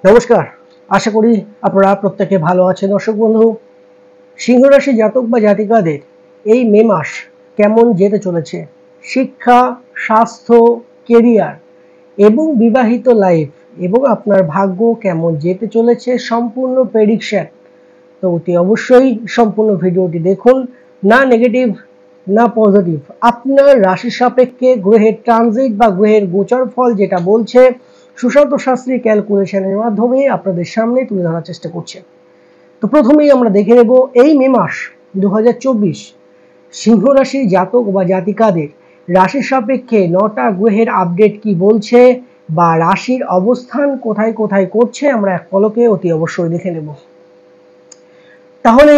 নমস্কার, আশা করি আপনারা প্রত্যেকে ভালো আছেন। দর্শক বন্ধু, সিংহ রাশি জাতক বা জাতিকাদের এই মে মাস কেমন যেতে চলেছে, শিক্ষা, স্বাস্থ্য, কেরিয়ার এবং বিবাহিত লাইফ এবং আপনার ভাগ্য কেমন যেতে চলেছে, সম্পূর্ণ প্রেডিকশন। তো অতি অবশ্যই সম্পূর্ণ ভিডিওটি দেখুন, না নেগেটিভ না পজিটিভ। আপনার রাশি সাপেক্ষে গ্রহের ট্রানজিট বা গ্রহের গোচর ফল যেটা বলছে সুশান্ত শাস্ত্রী ক্যালকুলেশনের মাধ্যমে আপনাদের সামনে তুলে ধরার চেষ্টা করছে। তো প্রথমেই আমরা দেখে নেব এই মে মাস 2024 সিংহ রাশির জাতক বা জাতিকাদের রাশি সাপেক্ষে 9টা গ্রহের আপডেট কি বলছে বা রাশির অবস্থান কোথায় কোথায় করছে আমরা এক পলকে অতি অবশ্যই দেখে নেব। তাহলে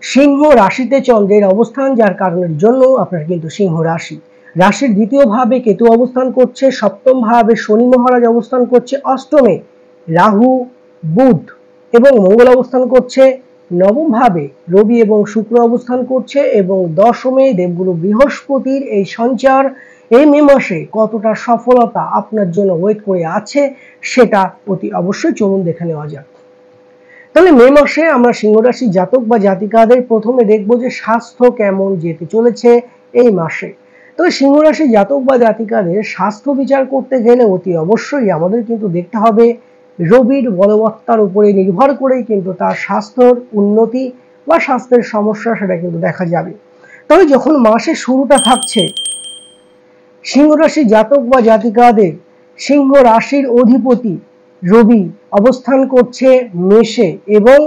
সিংহ রাশিতে চন্দ্রের অবস্থান, যার কারণের জন্য আপনার কিন্তু সিংহ রাশি, রাশির দ্বিতীয় ভাবে কেতু অবস্থান করছে, সপ্তম ভাবে শনি মহারাজ অবস্থান করছে, অষ্টমে রাহু, বুধ এবং মঙ্গল অবস্থান করছে, নবম ভাবে রবি এবং শুক্র অবস্থান করছে এবং দশমে দেবগুরু বৃহস্পতির এই সঞ্চার এই মে মাসে কতটা সফলতা আপনার জন্য ওয়েট করে আছে সেটা অতি অবশ্যই চলুন দেখে নেওয়া যাক। তাহলে মে মাসে আমরা সিংহ রাশি জাতক বা জাতিকাদের প্রথমে দেখব যে স্বাস্থ্য কেমন যেতে চলেছে এই মাসে। তবে সিংহ রাশি জাতক বা জাতিকাদের স্বাস্থ্য বিচার করতে গেলে অতি অবশ্যই আমাদের কিন্তু দেখতে হবে রবির বলবত্তার উপরে নির্ভর করেই কিন্তু তার স্বাস্থ্যর উন্নতি বা স্বাস্থ্যের সমস্যা সেটা কিন্তু দেখা যাবে। তবে যখন মাসের শুরুটা থাকছে, সিংহ রাশি জাতক বা জাতিকাদের সিংহ রাশির অধিপতি রবি অবস্থান করছে মেষে এবং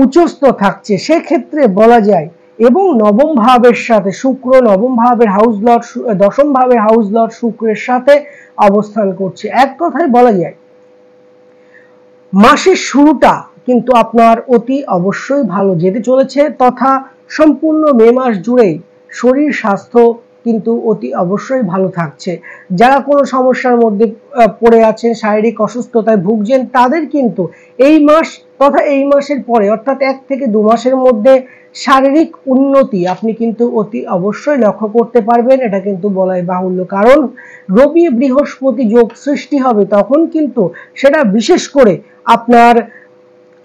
উচ্চস্থ থাকছে, সেক্ষেত্রে বলা যায় এবং নবম ভাবের সাথে শুক্র, নবম ভাবের হাউস লর্ড, দশম ভাবের হাউস লর্ড শুক্রের সাথে অবস্থান করছে। এক কথায় বলা যায় মাসের শুরুটা কিন্তু আপনার অতি অবশ্যই ভালো যেতে চলেছে, তথা সম্পূর্ণ মে মাস জুড়েই শরীর স্বাস্থ্য কিন্তু অতি অবশ্যই ভালো থাকছে। যারা কোনো সমস্যার মধ্যে পড়ে আছেন, শারীরিক অসুস্থতায় ভুগছেন, তাদের কিন্তু এই মাস তথা এই মাসের পরে অর্থাৎ 1 থেকে 2 মাসের মধ্যে শারীরিক উন্নতি আপনি কিন্তু অতি অবশ্যই লক্ষ্য করতে পারবেন। এটা কিন্তু বলাই বাহুল্য, কারণ রবি বৃহস্পতি যোগ সৃষ্টি হবে তখন কিন্তু সেটা বিশেষ করে আপনার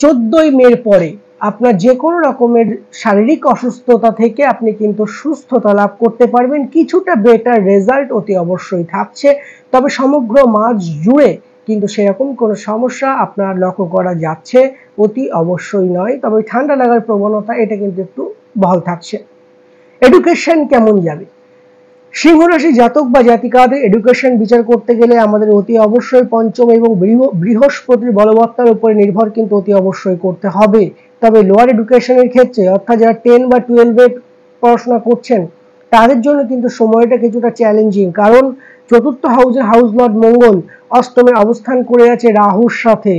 14ই মের পরে আপনার যে কোনো রকমের শারীরিক অসুস্থতা থেকে আপনি কিন্তু সুস্থতা লাভ করতে পারবেন, কিছুটা বেটার রেজাল্ট অতি অবশ্যই থাকছে। তবে সমগ্র মাস জুড়ে কিন্তু সেরকম কোনো সমস্যা আপনার লক্ষ্য করা যাচ্ছে অতি অবশ্যই নয়। তবে ঠান্ডা লাগার প্রবণতা এটা কিন্তু একটু বহাল থাকছে। এডুকেশন কেমন যাবে? সিংহ রাশি জাতক বা জাতিকাদের এডুকেশন বিচার করতে গেলে আমাদের অতি অবশ্যই পঞ্চম এবং বৃহস্পতির বলবত্তার উপরে নির্ভর কিন্তু অতি অবশ্যই করতে হবে। তবে লোয়ার এডুকেশনের ক্ষেত্রে অর্থাৎ যারা 10 বা 12 পড়াশোনা করছেন তাদের জন্য কিন্তু সময়টা কিছুটা চ্যালেঞ্জিং, কারণ চতুর্থ হাউসের হাউস লর্ড মঙ্গল অষ্টমে অবস্থান করে আছে রাহুর সাথে।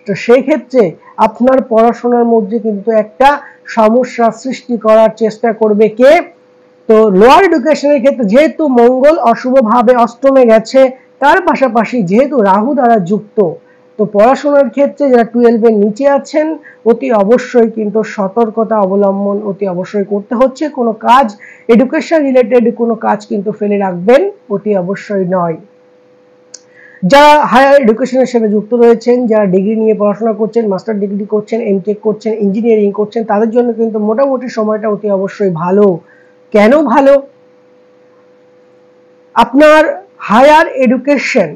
তো সেই ক্ষেত্রে আপনার পড়াশোনার মধ্যে কিন্তু একটা সমস্যা সৃষ্টি করার চেষ্টা করবে কে? তো লোয়ার এডুকেশনের ক্ষেত্রে যেহেতু মঙ্গল অশুভভাবে অষ্টমে গেছে, তার পাশাপাশি যেহেতু রাহু দ্বারা যুক্ত, তো পড়াশোনার ক্ষেত্রে যারা 12 এর নিচে আছেন অতি অবশ্যই কিন্তু সতর্কতা অবলম্বন অতি অবশ্যই করতে হচ্ছে। কোনো কাজ এডুকেশন রিলেটেড কোনো কাজ কিন্তু ফেলে রাখবেন অতি অবশ্যই নয়। যারা হায়ার এডুকেশনের সাথে যুক্ত রয়েছেন, যারা ডিগ্রি নিয়ে পড়াশোনা করছেন, মাস্টার ডিগ্রি করছেন, এমটেক করছেন, ইঞ্জিনিয়ারিং করছেন, তাদের জন্য কিন্তু মোটামুটি সময়টা অতি অবশ্যই ভালো। কেন ভালো? আপনার হায়ার এডুকেশন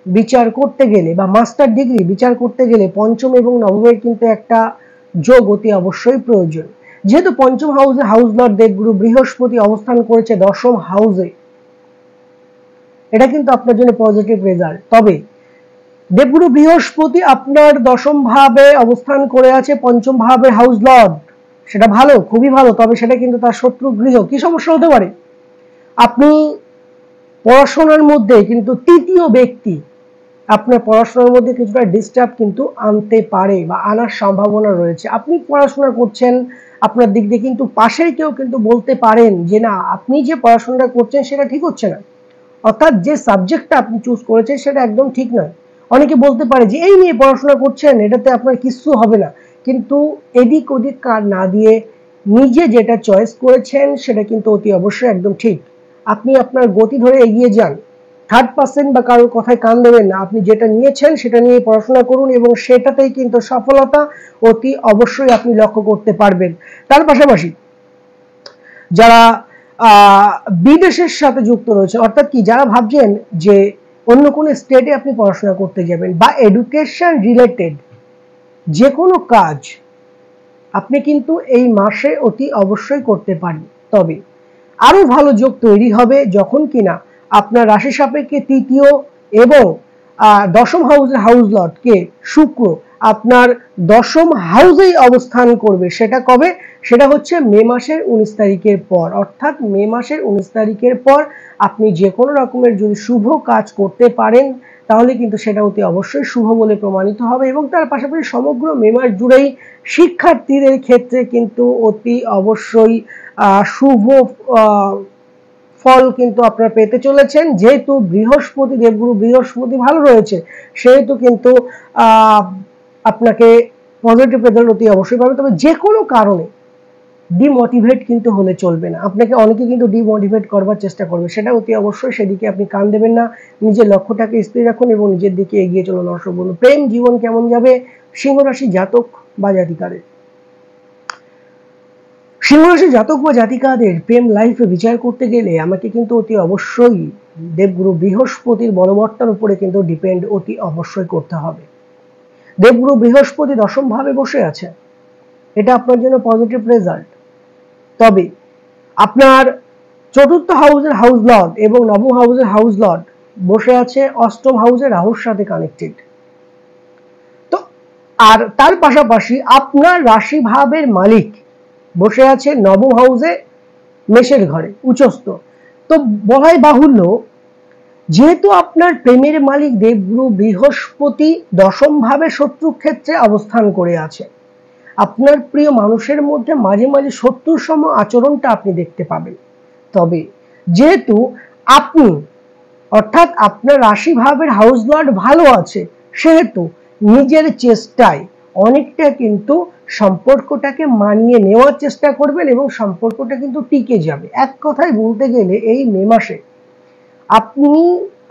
বিচার করতে গেলে বা মাস্টার ডিগ্রি বিচার করতে গেলে পঞ্চম এবং নবমের কিন্তু একটা যোগ অতি অবশ্যই প্রয়োজন। যেহেতু পঞ্চম হাউসে হাউস লর্ড দেবগুরু বৃহস্পতি অবস্থান করেছে দশম হাউসে, এটা কিন্তু আপনার জন্য পজিটিভ রেজাল্ট। তবে দেবগুরু বৃহস্পতি আপনার দশম ভাবে অবস্থান করে আছে, পঞ্চম ভাবের হাউস লর্ড, সেটা ভালো, খুবই ভালো। তবে সেটা কিন্তু তার শত্রু গৃহ। কি সমস্যা হতে পারে? আপনি পড়াশোনার মধ্যে কিন্তু তৃতীয় ব্যক্তি আপনার পড়াশোনার মধ্যে কিছুটা ডিস্টার্ব কিন্তু আনতে পারে বা আনার সম্ভাবনা রয়েছে। আপনি পড়াশোনা করছেন আপনার দিক দিয়ে, কিন্তু পাশের কেউ কিন্তু বলতে পারেন যে না, আপনি যে পড়াশোনাটা করছেন সেটা ঠিক হচ্ছে না, অর্থাৎ যে সাবজেক্টটা আপনি চুজ করেছেন সেটা একদম ঠিক নয়। অনেকে বলতে পারে যে এই নিয়ে পড়াশোনা করছেন, এটাতে আপনার কিছু হবে না, কিন্তু এদিক ওদিক কান না দিয়ে নিজে যেটা চয়েস করেছেন সেটা কিন্তু অতি অবশ্যই একদম ঠিক। আপনি আপনার গতি ধরে এগিয়ে যান, থার্ড পার্সন বা কারোর কথায় কান দেবেন না। আপনি যেটা নিয়েছেন সেটা নিয়ে পড়াশোনা করুন এবং সেটাতেই কিন্তু সফলতা অতি অবশ্যই আপনি লক্ষ্য করতে পারবেন। তার পাশাপাশি যারা বিদেশের সাথে যুক্ত রয়েছে, অর্থাৎ কি যারা ভাবছেন যে অন্য কোনো স্টেটে আপনি পড়াশোনা করতে যাবেন বা এডুকেশন রিলেটেড যে কোনো কাজ আপনি কিন্তু এই মাসে অতি অবশ্যই করতে পারেন। তবে আরো ভালো যোগ তৈরি হবে যখন কিনা আপনার রাশি সাপেক্ষে তৃতীয় এবং দশম হাউসের হাউস লর্ডকে শুক্র আপনার দশম হাউসেই অবস্থান করবে। সেটা কবে? সেটা হচ্ছে মে মাসের 19 তারিখের পর। অর্থাৎ মে মাসের 19 তারিখের পর আপনি যে কোনো রকমের যদি শুভ কাজ করতে পারেন তাহলে কিন্তু সেটা অতি অবশ্যই শুভ বলে প্রমাণিত হবে। এবং তার পাশাপাশি সমগ্র মে মাস জুড়েই শিক্ষার্থীদের ক্ষেত্রে কিন্তু অতি অবশ্যই শুভ ফল কিন্তু আপনারা পেতে চলেছেন। যেহেতু বৃহস্পতি, দেবগুরু বৃহস্পতি ভালো রয়েছে, সেহেতু কিন্তু আপনাকে পজিটিভ রেজাল্ট অতি অবশ্যই পাবে। তবে যে কোনো কারণে ডিমোটিভেট কিন্তু হলে চলবে না। আপনাকে অনেকে কিন্তু ডিমোটিভেট করবার চেষ্টা করবে, সেটা অতি অবশ্যই সেদিকে আপনি কান দেবেন না। নিজের লক্ষ্যটাকে স্থির রাখুন এবং নিজের দিকে এগিয়ে চলুন। দর্শক বন্ধু, প্রেম জীবন কেমন যাবে সিংহ রাশি জাতক বা জাতিকাদের? সিংহ রাশি জাতক বা জাতিকাদের প্রেম লাইফে বিচার করতে গেলে আমাকে কিন্তু অতি অবশ্যই দেবগুরু বৃহস্পতির বলবত্তার উপরে কিন্তু ডিপেন্ড অতি অবশ্যই করতে হবে। দেবগুরু বৃহস্পতি দশম ভাবে বসে আছে, এটা আপনার জন্য পজিটিভ রেজাল্ট। তবে আপনার চতুর্থ হাউসের হাউস লর্ড এবং নবম হাউসের হাউস লর্ড বসে আছে অষ্টম হাউসের রাহুর সাথে কানেক্টেড। তো আর তার পাশাপাশি আপনার রাশি ভাবের মালিক বসে আছে নবম হাউসে মেষের ঘরে উচ্চস্থ। তো বলাই বাহুল্য, যেহেতু আপনার প্রেমের মালিক দেবগুরু বৃহস্পতি দশম ভাবে শত্রু ক্ষেত্রে অবস্থান করে আছে, আপনার প্রিয় মানুষের মধ্যে মাঝে মাঝে শত্রুর সম আচরণটা আপনি দেখতে পাবেন। তবে যেহেতু আপনি অর্থাৎ আপনার রাশি ভাবের হাউস লর্ড ভালো আছে, সেহেতু নিজের চেষ্টায় অনেকটা কিন্তু সম্পর্কটাকে মানিয়ে নেওয়ার চেষ্টা করবেন এবং সম্পর্কটা কিন্তু টিকে যাবে। এক কথায় বলতে গেলে এই মে মাসে আপনি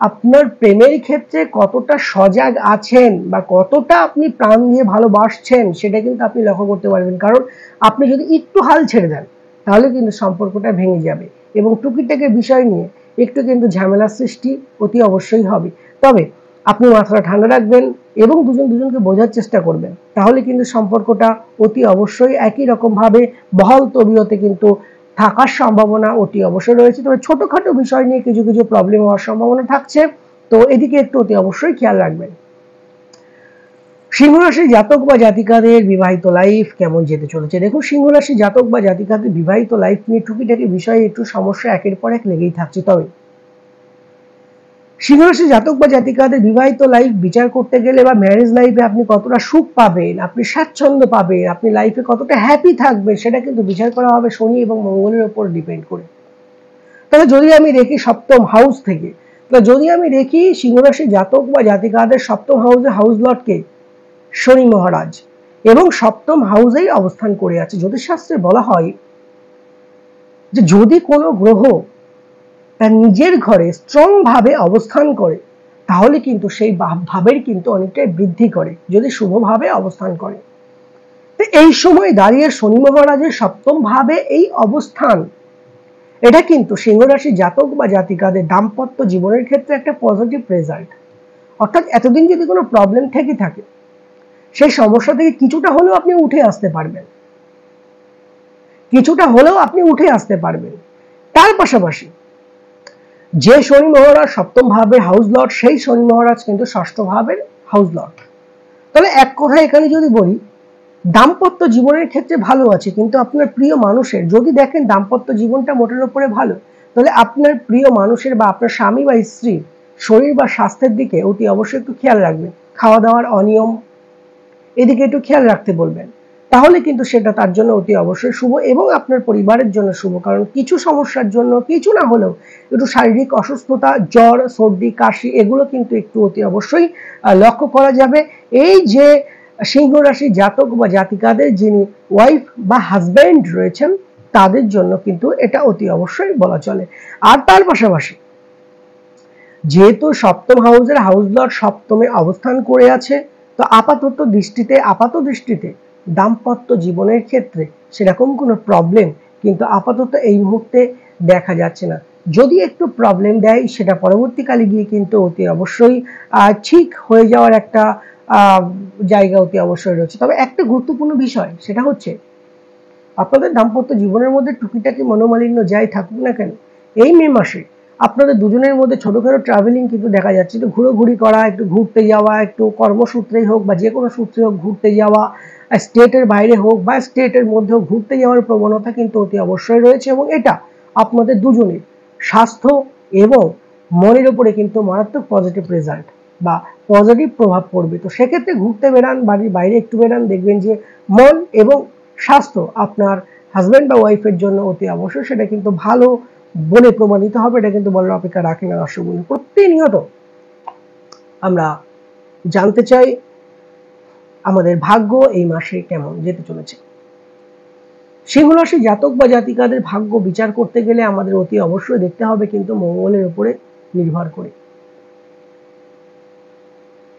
আপনার প্রেমের ক্ষেত্রে কতটা সজাগ আছেন বা কতটা আপনি প্রাণ দিয়ে ভালোবাসছেন সেটা কিন্তু আপনি লক্ষ্য করতে পারবেন। কারণ আপনি যদি একটু হাল ছেড়ে দেন তাহলে কিন্তু সম্পর্কটা ভেঙে যাবে এবং টুকিটাকি বিষয় নিয়ে একটু কিন্তু ঝামেলার সৃষ্টি অতি অবশ্যই হবে। তবে আপনি মাথাটা ঠান্ডা রাখবেন এবং দুজনকে বোঝার চেষ্টা করবেন, তাহলে কিন্তু সম্পর্কটা অতি অবশ্যই একই রকম ভাবে বহাল তবিয়তে কিন্তু থাকার সম্ভাবনা অতি অবশ্যই রয়েছে। তবে ছোটখাটো বিষয় নিয়ে কিছু কিছু প্রবলেম হওয়ার সম্ভাবনা থাকছে, তো এদিকে একটু অতি অবশ্যই খেয়াল রাখবেন। সিংহ রাশি জাতক বা জাতিকাদের বিবাহিত লাইফ কেমন যেতে চলেছে? দেখুন, সিংহ রাশি জাতক বা জাতিকাদের বিবাহিত লাইফ নিয়ে টুকিটাকি বিষয়ে একটু সমস্যা একের পর এক লেগেই থাকছে। তবে সিংহ রাশি জাতক বা জাতিকাদের বিবাহিত লাইফ বিচার করতে গেলে বা ম্যারেজ লাইফে আপনি কতটা সুখ পাবেন, আপনি স্বাচ্ছন্দ্য পাবেন, আপনি লাইফে কতটা হ্যাপি থাকবেন, সেটা কিন্তু বিচার করা হবে শনি এবং মঙ্গলের উপর ডিপেন্ড করে। তবে যদি আমি দেখি সপ্তম হাউস থেকে, তো যদি আমি দেখি সিংহ রাশি জাতক বা জাতিকাদের সপ্তম হাউসে হাউস লর্ডকে শনি মহারাজ এবং সপ্তম হাউসেই অবস্থান করে আছে। জ্যোতিষশাস্ত্রে বলা হয় যে যদি কোনো গ্রহ তার নিজের ঘরে স্ট্রং ভাবে অবস্থান করে তাহলে কিন্তু সেই ভাবের কিন্তু অনেকটাই বৃদ্ধি করে যদি শুভভাবে অবস্থান করে। তো এই সময় দাঁড়িয়ে শনি মহারাজের সপ্তম ভাবে এই অবস্থান, এটা কিন্তু সিংহ রাশি জাতক বা জাতিকাদের দাম্পত্য জীবনের ক্ষেত্রে একটা পজিটিভ রেজাল্ট। অর্থাৎ এতদিন যদি কোনো প্রবলেম থেকে থাকে সেই সমস্যা থেকে কিছুটা হলেও আপনি উঠে আসতে পারবেন, কিছুটা হলেও আপনি উঠে আসতে পারবেন। তার পাশাপাশি যে শনি মহারাজ সপ্তম ভাবের হাউস লর্ড, সেই শনি মহারাজ কিন্তু ষষ্ঠ ভাবের হাউস লর্ড। তাহলে এক কথা এখানে যদি বলি, দাম্পত্য জীবনের ক্ষেত্রে ভালো আছে, কিন্তু আপনার প্রিয় মানুষের যদি দেখেন দাম্পত্য জীবনটা মোটের উপরে ভালো, তাহলে আপনার প্রিয় মানুষের বা আপনার স্বামী বা স্ত্রীর শরীর বা স্বাস্থ্যের দিকে অতি অবশ্যই একটু খেয়াল রাখবেন। খাওয়া দাওয়ার অনিয়ম এদিকে একটু খেয়াল রাখতে বলবেন, তাহলে কিন্তু সেটা তার জন্য অতি অবশ্যই শুভ এবং আপনার পরিবারের জন্য শুভ। কারণ কিছু সমস্যার জন্য কিছু না হলেও একটু শারীরিক অসুস্থতা, জ্বর, সর্দি, কাশি এগুলো কিন্তু একটু অতি অবশ্যই লক্ষ্য করা যাবে। এই যে সিংহ রাশি জাতক বা জাতিকাদের যিনি ওয়াইফ বা হাজব্যান্ড রয়েছেন তাদের জন্য কিন্তু এটা অতি অবশ্যই বলা চলে। আর তার পাশাপাশি যেহেতু সপ্তম হাউসের হাউস লর্ড সপ্তমে অবস্থান করে আছে, তো আপাত দৃষ্টিতে দাম্পত্য জীবনের ক্ষেত্রে সেরকম কোনো প্রবলেম কিন্তু আপাতত এই মুহূর্তে দেখা যাচ্ছে না। যদি একটু প্রবলেম দেয় সেটা পরবর্তীকালে গিয়ে কিন্তু অতি অবশ্যই ঠিক হয়ে যাওয়ার একটা জায়গা অতি অবশ্যই রয়েছে। তবে একটা গুরুত্বপূর্ণ বিষয় সেটা হচ্ছে আপনাদের দাম্পত্য জীবনের মধ্যে টুকিটাকি মনোমালিন্য যাই থাকুক না কেন, এই মে মাসে আপনাদের দুজনের মধ্যে ছোটখাটো ট্রাভেলিং কিন্তু দেখা যাচ্ছে। একটু ঘোরাঘুরি করা, একটু ঘুরতে যাওয়া, একটু কর্মসূত্রেই হোক বা যে কোনো সূত্রে হোক ঘুরতে যাওয়া, স্টেটের বাইরে হোক বা স্টেটের মধ্যেও ঘুরতে যাওয়ার প্রবণতা কিন্তু অতি অবশ্যই রয়েছে, এবং এটা আপনাদের দুজনের স্বাস্থ্য এবং মনের উপরে কিন্তু মারাত্মক পজিটিভ রেজাল্ট বা পজিটিভ প্রভাব পড়বে। তো সেক্ষেত্রে ঘুরতে বেরান, বাড়ির বাইরে একটু বেরান, দেখবেন যে মন এবং স্বাস্থ্য আপনার হাজব্যান্ড বা ওয়াইফের জন্য অতি অবশ্যই সেটা কিন্তু ভালো বলে প্রমাণিত হবে। এটা কিন্তু বলার অপেক্ষা রাখে না দর্শক বন্ধু। প্রতিনিয়ত আমরা জানতে চাই আমাদের ভাগ্য এই মাসে কেমন যেতে চলেছে। সিংহ রাশি জাতক বা জাতিকাদের ভাগ্য বিচার করতে গেলে আমাদের অতি অবশ্যই দেখতে হবে কিন্তু মঙ্গলের উপরে নির্ভর করে।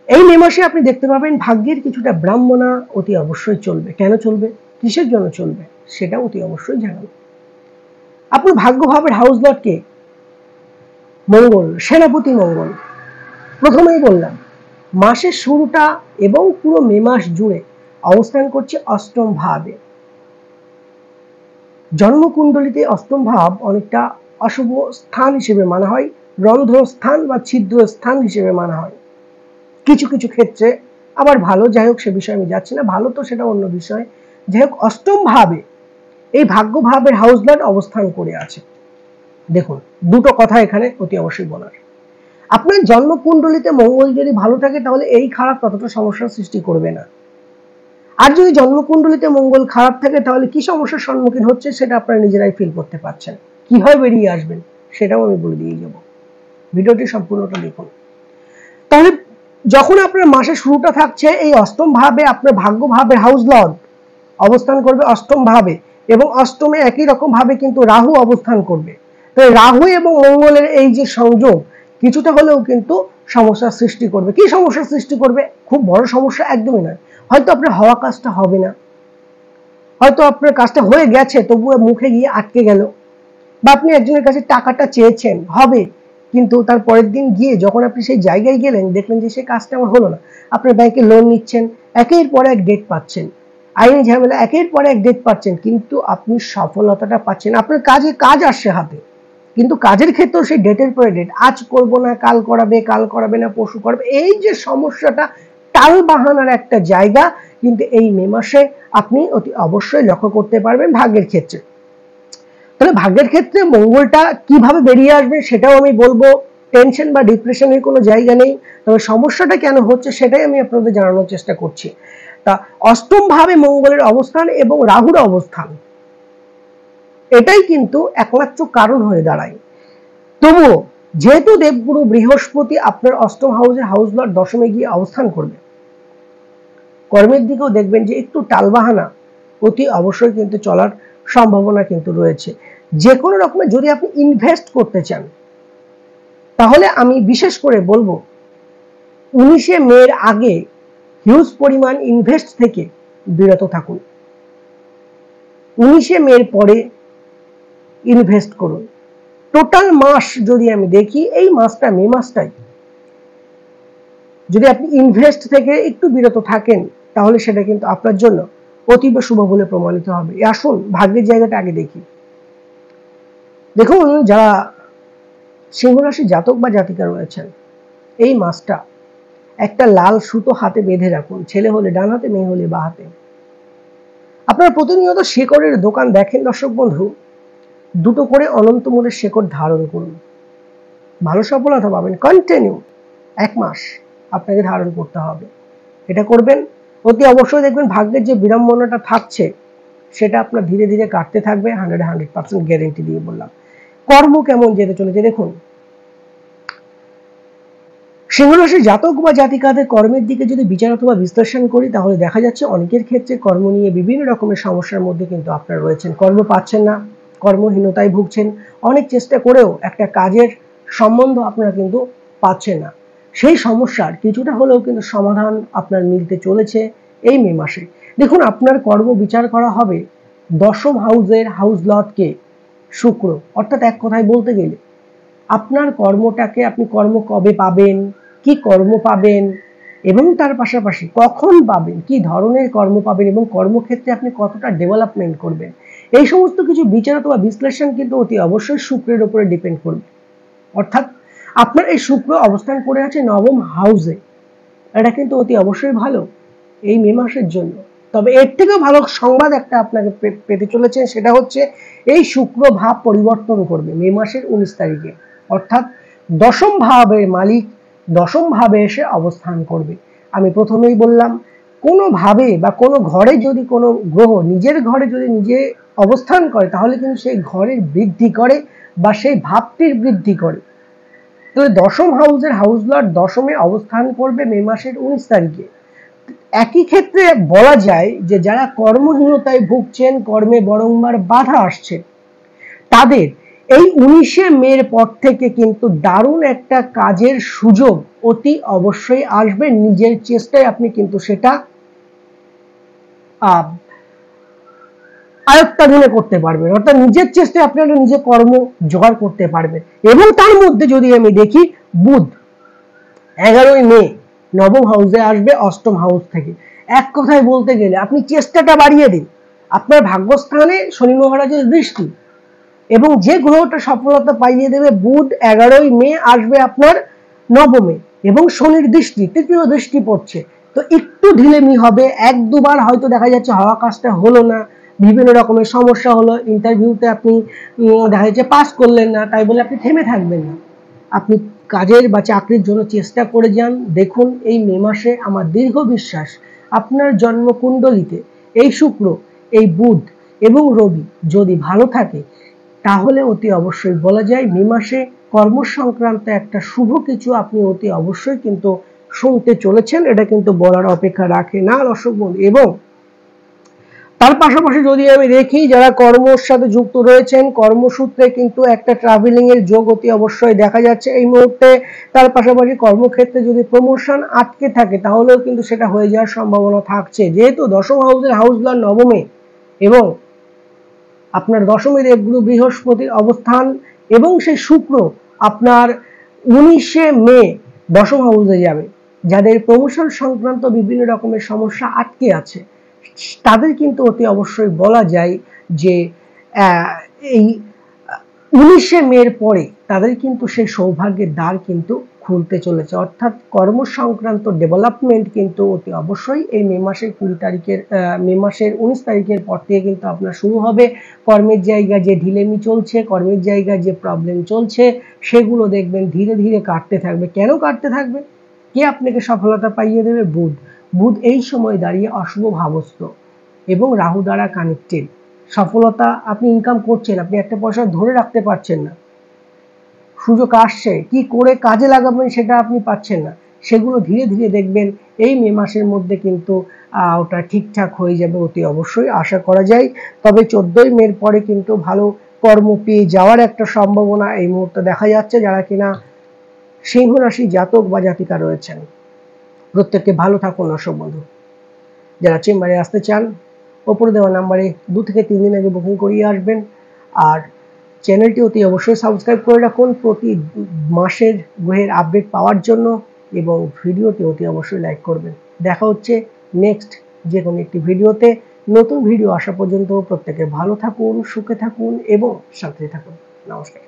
এই মে মাসে আপনি দেখতে পাবেন ভাগ্যের কিছুটা ব্রাহ্মণা অতি অবশ্যই চলবে। কেন চলবে, কিসের জন্য চলবে, সেটা অতি অবশ্যই জানাবো। আপনার ভাগ্য ভাবের হাউস লর্ডকে মঙ্গল, সেনাপতি মঙ্গল। প্রথমেই বললাম মাসের শুরুটা এবং পুরো মে মাস জুড়ে অবস্থান করছে অষ্টম ভাবে। জন্মকুণ্ডলিতে অষ্টম ভাব অনেকটা অশুভ স্থান হিসেবে মানা হয়, রন্ধ্র স্থান বা ছিদ্র স্থান হিসেবে মানা হয়। কিছু কিছু ক্ষেত্রে আবার ভালো, যাই হোক সে বিষয়ে আমি যাচ্ছি না, ভালো তো সেটা অন্য বিষয়। যাই হোক অষ্টম ভাবে এই ভাগ্য ভাবের হাউস লর্ড অবস্থান করে আছে। দেখুন দুটো কথা এখানে অতি অবশ্যই বলার। আপনার জন্মকুণ্ডলিতে মঙ্গল যদি ভালো থাকে তাহলে এই খারাপ ততটা সমস্যার সৃষ্টি করবে না। আর যদি জন্মকুণ্ডলিতে মঙ্গল খারাপ থাকে তাহলে কি সমস্যার সম্মুখীন হচ্ছে সেটা আপনারা নিজেরাই ফিল করতে পারছেন। কিভাবে বেরিয়ে আসবেন সেটাও আমি বলে দিয়ে যাব, ভিডিওটি সম্পূর্ণটা দেখুন। তাহলে যখন আপনার মাসের শুরুটা থাকছে এই অষ্টম ভাবে আপনার ভাগ্য ভাবের হাউস লর্ড অবস্থান করবে অষ্টম ভাবে, এবং অষ্টমে একই রকম ভাবে কিন্তু রাহু অবস্থান করবে। তো রাহু এবং মঙ্গলের এই যে সংযোগ কিছুটা হলেও কিন্তু সমস্যার সৃষ্টি করবে। কি সমস্যার সৃষ্টি করবে? খুব বড় সমস্যা একদমই নয়, হয়তো আপনার হওয়া কাজটা হবে না, হয়তো আপনার কাজটা হয়ে গেছে তবুও মুখে গিয়ে আটকে গেল, বা আপনি একজনের কাছে টাকাটা চেয়েছেন হবে, কিন্তু তার পরের দিন গিয়ে যখন আপনি সেই জায়গায় গেলেন দেখলেন যে সেই কাজটা আমার হলো না। আপনার ব্যাংকে লোন নিচ্ছেন, একের পর এক ডেট পাচ্ছেন, আইনি ঝামেলা একের পর এক ডেট পাচ্ছেন, কিন্তু আপনি সফলতাটা পাচ্ছেন। আপনার কাজ আসছে হাতে, কিন্তু কাজের ক্ষেত্রেও সেই ডেটের পরে ডেট, আজ করব না কাল করাবে না পরশু করবে, এই যে সমস্যাটা টাল বাহানার একটা জায়গা কিন্তু এই মে মাসে আপনি অতি অবশ্যই লক্ষ্য করতে পারবেন ভাগ্যের ক্ষেত্রে। তাহলে ভাগ্যের ক্ষেত্রে মঙ্গলটা কিভাবে বেরিয়ে আসবে সেটাও আমি বলবো। টেনশন বা ডিপ্রেশনের কোনো জায়গা নেই, তবে সমস্যাটা কেন হচ্ছে সেটাই আমি আপনাদের জানানোর চেষ্টা করছি। তা অষ্টম ভাবে মঙ্গলের অবস্থান এবং রাহুর অবস্থান এটাই কিন্তু একমাত্র কারণ হয়ে দাঁড়ায়। তবুও যেহেতু দেবগুরু বৃহস্পতি আপনার অষ্টম হাউসের হাউস লর্ড দশমে গিয়ে অবস্থান করবে, কর্মের দিকেও দেখবেন যে একটু টালবাহানা অতি অবশ্যই কিন্তু চলার সম্ভাবনা কিন্তু রয়েছে। যে কোনো রকমের যদি আপনি ইনভেস্ট করতে চান তাহলে আমি বিশেষ করে বলবো 19শে মের আগে হিউজ পরিমাণ ইনভেস্ট থেকে বিরত থাকুন। 19শে মের পরে ইনভেস্ট করুন। টোটাল মাস যদি আমি দেখি এই মাসটা মে মাসটাই যদি আপনি ইনভেস্ট থেকে একটু বিরত থাকেন তাহলে সেটা কিন্তু আপনার জন্য অতীব শুভ বলে প্রমাণিত হবে। আসুন ভাগ্যের জায়গাটা আগে দেখি। দেখুন যারা সিংহ রাশি জাতক বা জাতিকা রয়েছেন এই মাসটা একটা লাল সুতো হাতে বেঁধে রাখুন, ছেলে হলে ডান হাতে, মেয়ে হলে বাঁ হাতে। আপনারা প্রতিনিয়ত শেকড়ের দোকান দেখেন দর্শক বন্ধু, দুটো করে অনন্ত মূলের শেকড় ধারণ করুন, ভালো সফলতা পাবেন। কন্টিনিউ 1 মাস আপনাকে ধারণ করতে হবে, এটা করবেন অতি অবশ্যই দেখবেন ভাগ্যের যে বিড়ম্বনাটা থাকছে সেটা আপনার ধীরে ধীরে কাটতে থাকবে। 100% গ্যারেন্টি দিয়ে বললাম। কর্ম কেমন যেতে চলেছে দেখুন, সিংহ রাশির জাতক বা জাতিকাদের কর্মের দিকে যদি বিচার অথবা বিশ্লেষণ করি তাহলে দেখা যাচ্ছে অনেকের ক্ষেত্রে কর্ম নিয়ে বিভিন্ন রকমের সমস্যার মধ্যে কিন্তু আপনারা রয়েছেন। কর্ম পাচ্ছেন না, কর্মহীনতায় ভুগছেন, অনেক চেষ্টা করেও একটা কাজের সম্বন্ধ আপনারা কিন্তু পাচ্ছে না, সেই সমস্যার কিছুটা হলেও কিন্তু সমাধান আপনার মিলতে চলেছে এই মে মাসে। দেখুন, আপনার কর্ম বিচার করা হবে দশম হাউসের হাউস লর্ডকে শুক্র, অর্থাৎ এক কথায় বলতে গেলে আপনার কর্মটাকে আপনি কর্ম কবে পাবেন, কি কর্ম পাবেন এবং তার পাশাপাশি কখন পাবেন, কি ধরনের কর্ম পাবেন এবং কর্মক্ষেত্রে আপনি কতটা ডেভেলপমেন্ট করবেন, এই সমস্ত কিছু বিচার অথবা বিশ্লেষণ কিন্তু অতি অবশ্যই শুক্রের উপরে ডিপেন্ড করবে। অর্থাৎ আপনার এই শুক্র অবস্থান করে আছে নবম হাউসে, এটা কিন্তু অতি অবশ্যই ভালো এই মে মাসের জন্য। তবে এর থেকেও ভালো সংবাদ একটা আপনাকে পেতে চলেছে, সেটা হচ্ছে এই শুক্র ভাব পরিবর্তন করবে মে মাসের 19 তারিখে, অর্থাৎ দশম ভাবের মালিক দশম ভাবে এসে অবস্থান করবে। আমি প্রথমেই বললাম, কোনো ভাবে বা কোনো ঘরে যদি কোনো গ্রহ নিজের ঘরে যদি নিজে অবস্থান করে তাহলে কিন্তু সেই ঘরের বৃদ্ধি করে বা সেই ভাবটির বৃদ্ধি করে। তো দশম হাউসের হাউস লর্ড দশমে অবস্থান করবে মে মাসের 19 তারিখে। একই ক্ষেত্রে বলা যায় যে যারা কর্মহীনতায় ভুগছেন, কর্মে বারংবার বাধা আসছে, তাদের এই 19শে মের পর থেকে কিন্তু দারুণ একটা কাজের সুযোগ অতি অবশ্যই আসবে। নিজের চেষ্টায় আপনি কিন্তু সেটা আয়ত্তাধীনে করতে পারবেন, অর্থাৎ নিজের চেষ্টায় আপনারা নিজে কর্ম জোগাড় করতে পারবেন। এবং তার মধ্যে যদি আমি দেখি, বুধ 11ই মে নবম হাউসে আসবে অষ্টম হাউস থেকে। এক কথায় বলতে গেলে আপনি চেষ্টাটা বাড়িয়ে দিন, আপনার ভাগ্যস্থানে শনি মহারাজের দৃষ্টি এবং যে গ্রহটা সফলতা পাইয়ে দেবে, বুধ 11ই মে আসবে আপনার নবমে এবং শনির দৃষ্টি, তৃতীয় দৃষ্টি পড়ছে। তো একটু ঢিলেমি হবে, এক দুবার হয়তো দেখা যাচ্ছে হওয়া কাজটা হলো না, বিভিন্ন রকমের সমস্যা হলো, ইন্টারভিউতে আপনি দেখা যাচ্ছে পাস করলেন না, তাই বলে আপনি থেমে থাকবেন না, আপনি কাজের বা চাকরির জন্য চেষ্টা করে যান। দেখুন, এই মে মাসে আমার দীর্ঘ বিশ্বাস আপনার জন্মকুণ্ডলিতে এই শুক্র, এই বুধ এবং রবি যদি ভালো থাকে তাহলে অতি অবশ্যই বলা যায় মে মাসে কর্মসংক্রান্ত একটা শুভ কিছু আপনি অতি অবশ্যই কিন্তু শুনতে চলেছেন। এটা কিন্তু বলার অপেক্ষা রাখে না দর্শক বন্ধু। এবং তার পাশাপাশি যদি আমি দেখি, যারা কর্মর সাথে যুক্ত রয়েছেন, কর্মসূত্রে কিন্তু একটা ট্রাভেলিং এর যোগ অতি অবশ্যই দেখা যাচ্ছে এই মুহূর্তে। তার পাশাপাশি কর্মক্ষেত্রে যদি প্রমোশন আটকে থাকে তাহলেও কিন্তু সেটা হয়ে যাওয়ার সম্ভাবনা থাকছে, যেহেতু দশম হাউসের হাউস লর্ড নবমে এবং আপনার দশমী দেবগুরু বৃহস্পতির অবস্থান এবং সেই শুক্র আপনার 19শে মে দশম হাউসে যাবে। যাদের প্রমোশন সংক্রান্ত বিভিন্ন রকমের সমস্যা আটকে আছে তাদের কিন্তু অতি অবশ্যই বলা যায় যে এই 19শে মের পরে তাদের কিন্তু সেই সৌভাগ্যের দ্বার কিন্তু খুলতে চলেছে, অর্থাৎ কর্ম সংক্রান্ত ডেভেলপমেন্ট কিন্তু অতি অবশ্যই এই মে মাসের 19 তারিখের পর থেকে কিন্তু আপনার শুরু হবে। কর্মের জায়গায় যে ঢিলেমি চলছে, কর্মের জায়গায় যে প্রবলেম চলছে, সেগুলো দেখবেন ধীরে ধীরে কাটতে থাকবে। কেন কাটতে থাকবে? কে আপনাকে সফলতা পাইয়ে দেবে? বুধ। বুধ এই সময় দাঁড়িয়ে অশুভ ভাবস্থ এবং রাহু দ্বারা কানেক্টেড। সফলতা আপনি ইনকাম করছেন, আপনি একটা পয়সা ধরে রাখতে পারছেন না, সুযোগ আসছে, কি করে কাজে লাগাবেন সেটা আপনি পাচ্ছেন না, সেগুলো ধীরে ধীরে দেখবেন এই মে মাসের মধ্যে কিন্তু ওটা ঠিকঠাক হয়ে যাবে অতি অবশ্যই আশা করা যায়। তবে 14ই মের পরে কিন্তু ভালো কর্ম পেয়ে যাওয়ার একটা সম্ভাবনা এই মুহূর্তে দেখা যাচ্ছে। যারা কিনা সিংহ রাশি জাতক বা জাতিকা রয়েছেন প্রত্যেককে ভালো থাকুন দর্শক বন্ধু। যারা চেম্বারে আসতে চান ওপরে দেওয়া নাম্বারে 2 থেকে 3 দিন আগে বুকিং করিয়ে আসবেন। আর চ্যানেলটি অতি অবশ্যই সাবস্ক্রাইব করে রাখুন প্রতি মাসের গ্রহের আপডেট পাওয়ার জন্য এবং ভিডিওটি অতি অবশ্যই লাইক করবেন। দেখা হচ্ছে নেক্সট যে কোনো একটি ভিডিওতে। নতুন ভিডিও আসা পর্যন্ত প্রত্যেকে ভালো থাকুন, সুখে থাকুন এবং শান্তিতে থাকুন। নমস্কার।